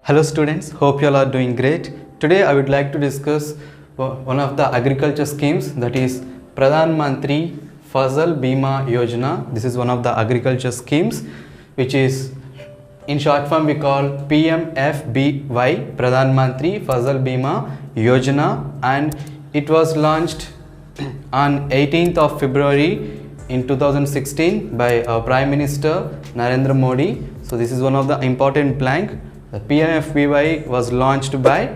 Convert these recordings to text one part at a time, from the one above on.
Hello students, hope you all are doing great. Today I would like to discuss one of the agriculture schemes, that is Pradhan Mantri Fasal Bima Yojana. This is one of the agriculture schemes which is in short form we call PMFBY, Pradhan Mantri Fasal Bima Yojana, and it was launched on 18th of February in 2016 by our Prime Minister Narendra Modi. So this is one of the important plank. The PMFBY was launched by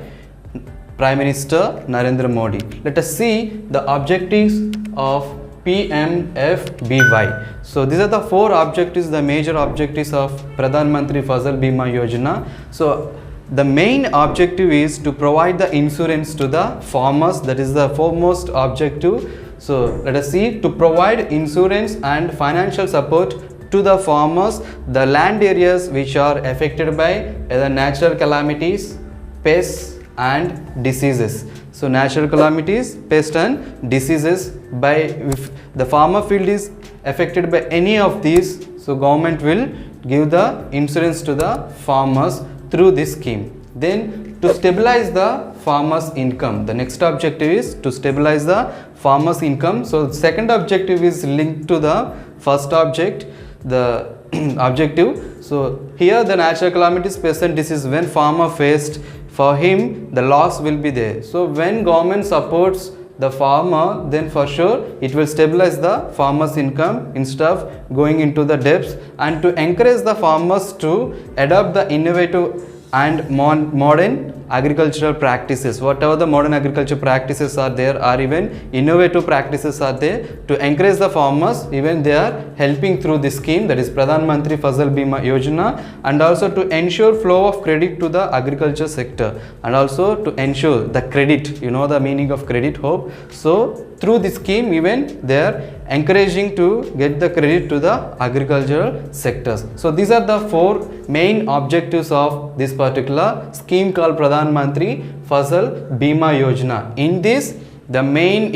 Prime Minister Narendra Modi. Let us see the objectives of PMFBY. So these are the four objectives, the major objectives of Pradhan Mantri Fasal Bima Yojana. So the main objective is to provide the insurance to the farmers. That is the foremost objective. So let us see, to provide insurance and financial support to the farmers, the land areas which are affected by either natural calamities, pests and diseases. So natural calamities, pests and diseases, by if the farmer field is affected by any of these, so government will give the insurance to the farmers through this scheme. Then to stabilize the farmers' income, the next objective is to stabilize the farmers' income. So the second objective is linked to the first object, the objective. So here the natural calamities, pests and disease, when farmer faced, for him the loss will be there. So when government supports the farmer, then for sure it will stabilize the farmer's income instead of going into the debts, and to encourage the farmers to adopt the innovative and modern agricultural practices. Whatever the modern agriculture practices are there, or even innovative practices are there, to encourage the farmers, even they are helping through this scheme, that is Pradhan Mantri Fasal Bima Yojana, and also to ensure flow of credit to the agriculture sector, and also to ensure the credit, you know the meaning of credit, hope. So through this scheme even they are encouraging to get the credit to the agricultural sectors. So these are the four main objectives of this particular scheme called Pradhan Mantri Fasal Bima Yojana. In this, the main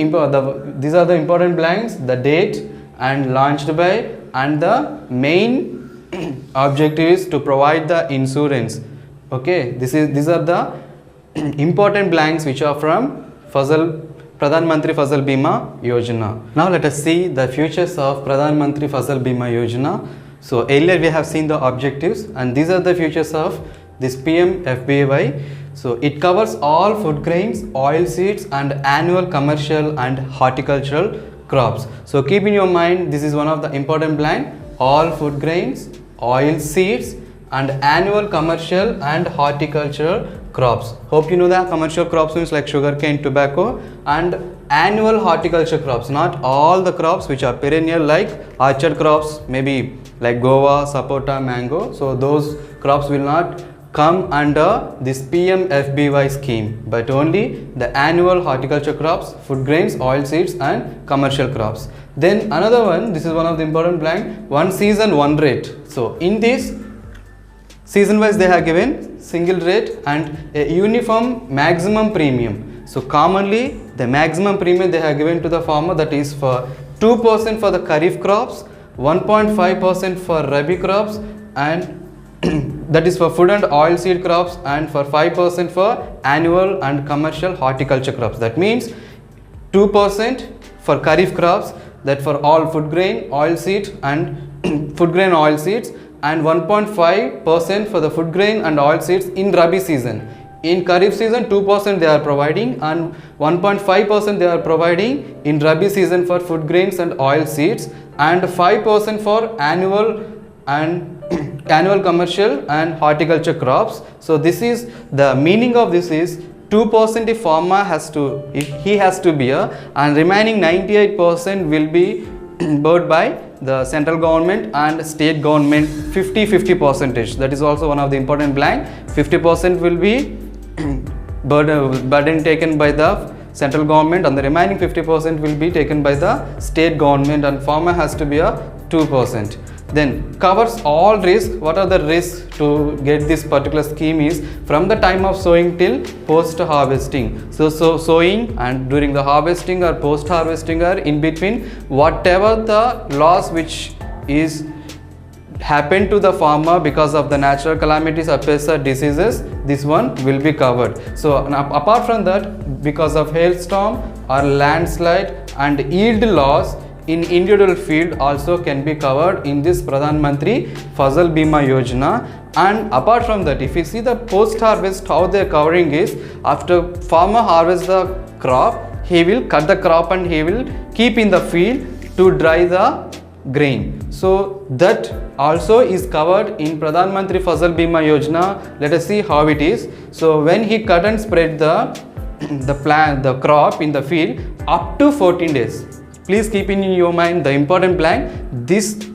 these are the important blanks, the date and launched by, and the main objective is to provide the insurance. Okay, these are the important blanks which are from Pradhan Mantri Fasal Bima Yojana. Now let us see the features of Pradhan Mantri Fasal Bima Yojana. So earlier we have seen the objectives, and these are the features of this PMFBY. So it covers all food grains, oil seeds and annual commercial and horticultural crops. So keep in your mind, this is one of the important blank, all food grains, oil seeds and annual commercial and horticultural crops. Hope you know that commercial crops means like sugarcane, tobacco, and annual horticulture crops, not all the crops which are perennial like orchard crops, maybe like guava, sapota, mango. So those crops will not come under this PMFBY scheme, but only the annual horticulture crops, food grains, oil seeds and commercial crops. Then another one, this is one of the important blank, one season one rate. So in this season wise they have given single rate and a uniform maximum premium. So commonly the maximum premium they have given to the farmer, that is for 2% for the kharif crops, 1.5% for rabi crops, and that is for food and oil seed crops, and for 5% for annual and commercial horticulture crops. That means 2% for kharif crops, that for all food grain, oil seed and food grain oil seeds, and 1.5% for the food grain and oil seeds in rabi season. In kharif season 2% they are providing, and 1.5% they are providing in rabi season for food grains and oil seeds, and 5% for annual and annual commercial and horticulture crops. So this is the meaning of this is 2% if farmer has to, if he has to bear, and remaining 98% will be borne by the central government and state government, 50-50 percentage. That is also one of the important blank. 50% will be burden taken by the central government, and the remaining 50% will be taken by the state government, and farmer has to be a 2%. Then covers all risks. What are the risks to get this particular scheme is from the time of sowing till post harvesting. So sowing and during the harvesting or post harvesting or in between, whatever the loss which is happened to the farmer because of the natural calamities or pests or diseases, this one will be covered. So apart from that, because of hailstorm or landslide and yield loss in individual field also can be covered in this Pradhan Mantri Fasal Bima Yojana. And apart from that, if you see the post harvest, how they are covering is, after farmer harvests the crop, he will cut the crop and he will keep in the field to dry the grain. So that also is covered in Pradhan Mantri Fasal Bima Yojana. Let us see how it is. So when he cut and spread the crop in the field up to 14 days. Please keep in your mind the important blank. This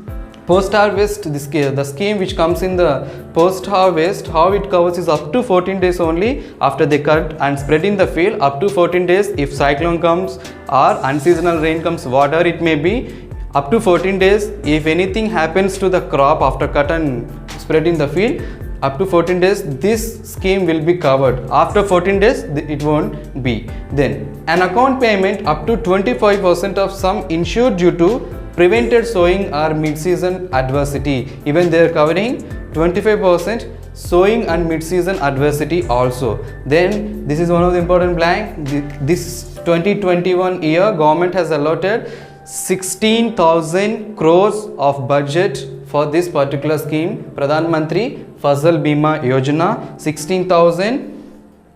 post harvest, the scheme which comes in the post harvest, how it covers is up to 14 days only after they cut and spread in the field. Up to 14 days, if cyclone comes or unseasonal rain comes, whatever it may be, up to 14 days, if anything happens to the crop after cut and spread in the field, up to 14 days this scheme will be covered. After 14 days it won't be. Then an account payment up to 25% of sum insured due to prevented sowing or mid-season adversity. Even they are covering 25% sowing and mid-season adversity also. Then this is one of the important blank. This 2021 year government has allotted 16,000 crores of budget for this particular scheme, Pradhan Mantri Fasal Bima Yojana, 16,000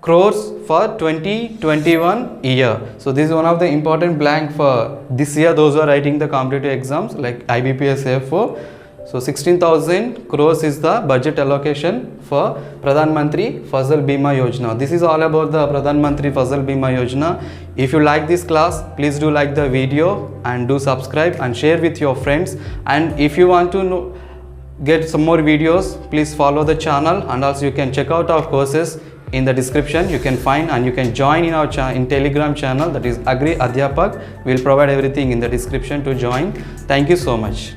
crores for 2021 year. So this is one of the important blank for this year, those who are writing the competitive exams like IBPS AF4. So 16,000 crores is the budget allocation for Pradhan Mantri Fasal Bima Yojana. This is all about the Pradhan Mantri Fasal Bima Yojana. If you like this class, please do like the video and do subscribe and share with your friends. And if you want to get some more videos, please follow the channel, and also you can check out our courses in the description. You can find and you can join in our Telegram channel, that is Agri Adhyapak. We will provide everything in the description to join. Thank you so much.